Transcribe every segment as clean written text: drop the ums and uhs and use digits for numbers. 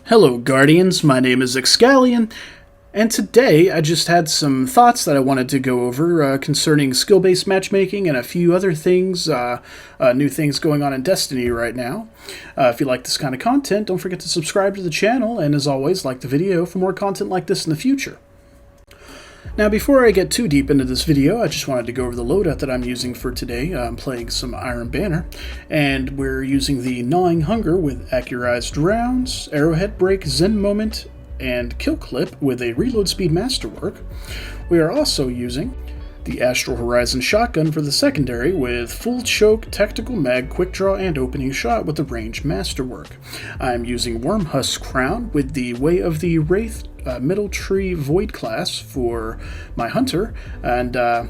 Hello Guardians, my name is Excalion, and today I just had some thoughts that I wanted to go over concerning skill-based matchmaking and a few other things, new things going on in Destiny right now. If you like this kind of content, don't forget to subscribe to the channel, and as always, like the video for more content like this in the future. Now, before I get too deep into this video, I just wanted to go over the loadout that I'm using for today. I'm playing some Iron Banner, and we're using the Gnawing Hunger with accurized rounds, Arrowhead Break, Zen Moment, and Kill Clip with a Reload Speed Masterwork. We are also using the Astral Horizon Shotgun for the secondary with Full Choke, Tactical Mag, Quick Draw, and Opening Shot with the Range Masterwork. I'm using Wormhusk Crown with the Way of the Wraith Middle Tree Void class for my Hunter, and I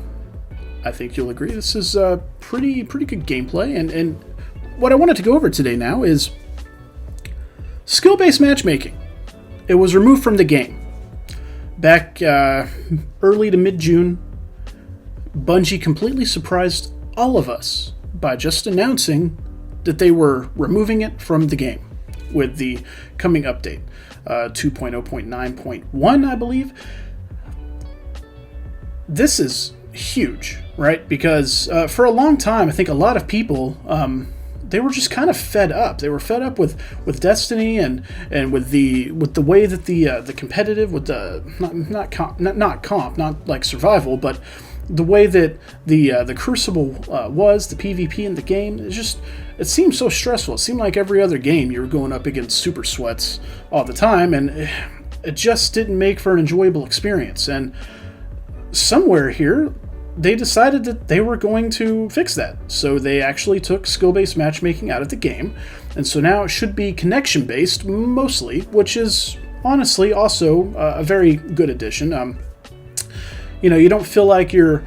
think you'll agree this is pretty good gameplay. And what I wanted to go over today now is skill-based matchmaking. It was removed from the game back early to mid-June. Bungie completely surprised all of us by just announcing that they were removing it from the game with the coming update, 2.0.9.1, I believe. This is huge, right? Because for a long time, I think a lot of people, they were just kind of fed up. They were fed up with Destiny and with the way that the competitive, with the not like survival, but the way that the Crucible was, the PvP in the game, it seemed so stressful. It seemed like every other game you were going up against super sweats all the time, and it just didn't make for an enjoyable experience. And somewhere here, they decided that they were going to fix that. So they actually took skill-based matchmaking out of the game, and so now it should be connection-based mostly, which is honestly also a very good addition. You don't feel like you're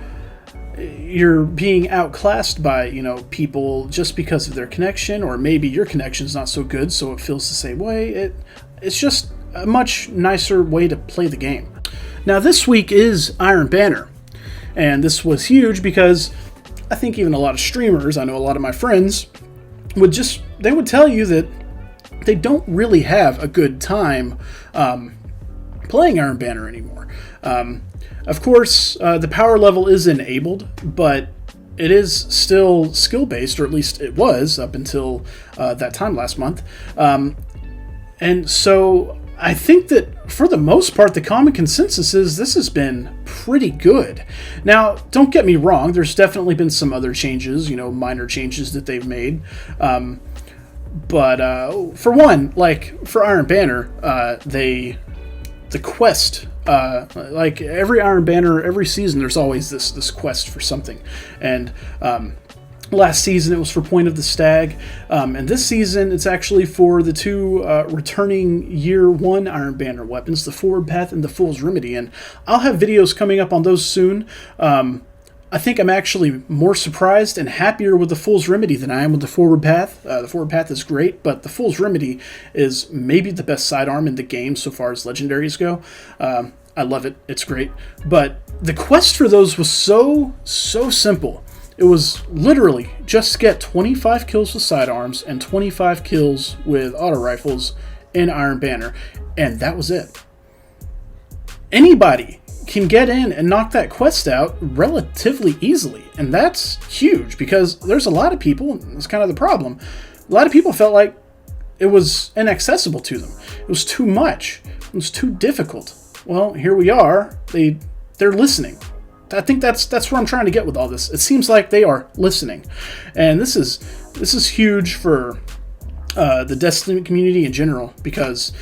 being outclassed by, people just because of their connection, or maybe your connection's not so good, so it feels the same way. It's just a much nicer way to play the game. Now, this week is Iron Banner, and this was huge because I think even a lot of streamers, I know a lot of my friends, would tell you that they don't really have a good time playing Iron Banner anymore. Of course, the power level is enabled, but it is still skill-based, or at least it was up until that time last month. And so I think that for the most part, the common consensus is this has been pretty good. Now, don't get me wrong, there's definitely been some other changes, minor changes that they've made. But for one, like for Iron Banner, the quest, like every Iron Banner, every season, there's always this quest for something. And last season it was for Point of the Stag, and this season it's actually for the two returning Year 1 Iron Banner weapons, the Forward Path and the Fool's Remedy. And I'll have videos coming up on those soon. I think I'm actually more surprised and happier with the Fool's Remedy than I am with the Forward Path. The Forward Path is great, but the Fool's Remedy is maybe the best sidearm in the game so far as legendaries go. I love it. It's great. But the quest for those was so simple. It was literally just get 25 kills with sidearms and 25 kills with auto rifles in Iron Banner, and that was it. Anybody can get in and knock that quest out relatively easily, and that's huge because there's a lot of people, and it's kind of the problem, a lot of people felt like it was inaccessible to them. It was too much. It was too difficult. Well, here we are. They're listening. I think that's where I'm trying to get with all this. It seems like they are listening, and this is huge for the Destiny community in general, because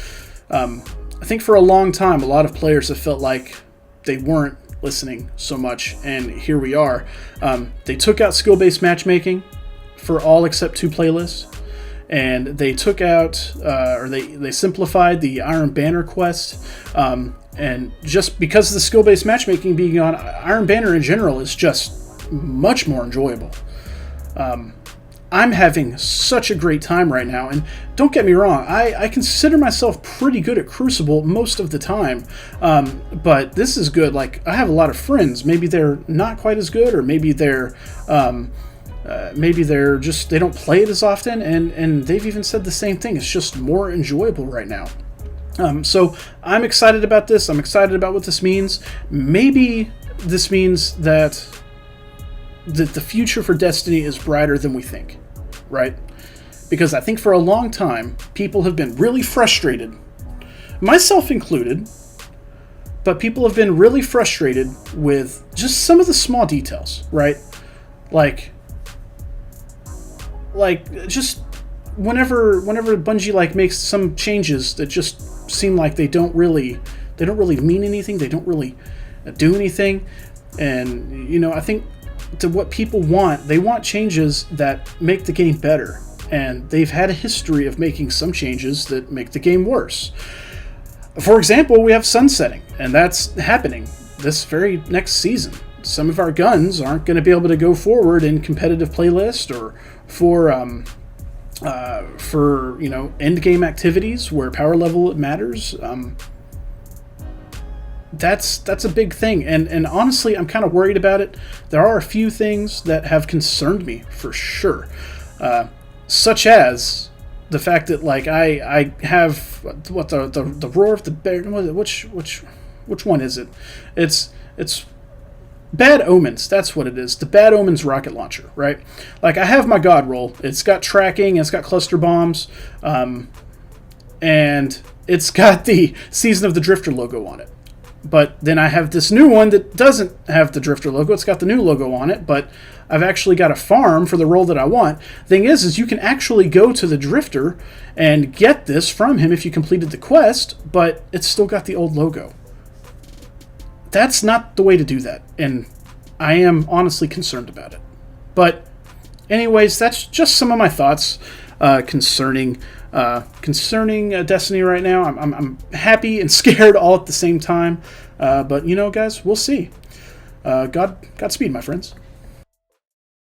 I think for a long time a lot of players have felt like they weren't listening so much, and here we are. They took out skill-based matchmaking for all except 2 playlists, and they took out, or they simplified the Iron Banner quest, and just because of the skill-based matchmaking being on, Iron Banner in general is just much more enjoyable. I'm having such a great time right now, and don't get me wrong, I consider myself pretty good at Crucible most of the time, but this is good. Like, I have a lot of friends, maybe they're not quite as good, or maybe they're just, they don't play it as often, and they've even said the same thing. It's just more enjoyable right now. So I'm excited about this. I'm excited about what this means. Maybe this means that the future for Destiny is brighter than we think, right? Because I think for a long time, people have been really frustrated, myself included, but people have been really frustrated with just some of the small details, right? Like just whenever Bungie like makes some changes that just seem like they don't really mean anything, they don't really do anything. And I think to what people want, they want changes that make the game better. And they've had a history of making some changes that make the game worse. For example, we have sunsetting, and that's happening this very next season. Some of our guns aren't going to be able to go forward in competitive playlist or for end game activities where power level matters. That's a big thing, and honestly, I'm kind of worried about it. There are a few things that have concerned me for sure, such as the fact that like I have what the roar of the bear. Which one is it? It's Bad Omens. That's what it is. The Bad Omens rocket launcher, right? Like I have my God roll. It's got tracking. It's got cluster bombs, and it's got the Season of the Drifter logo on it. But then I have this new one that doesn't have the Drifter logo. It's got the new logo on it, but I've actually got a farm for the role that I want. Thing is you can actually go to the Drifter and get this from him if you completed the quest, but it's still got the old logo. That's not the way to do that, and I am honestly concerned about it. But anyways, that's just some of my thoughts concerning Destiny right now. I'm happy and scared all at the same time. But guys, we'll see. Godspeed, my friends.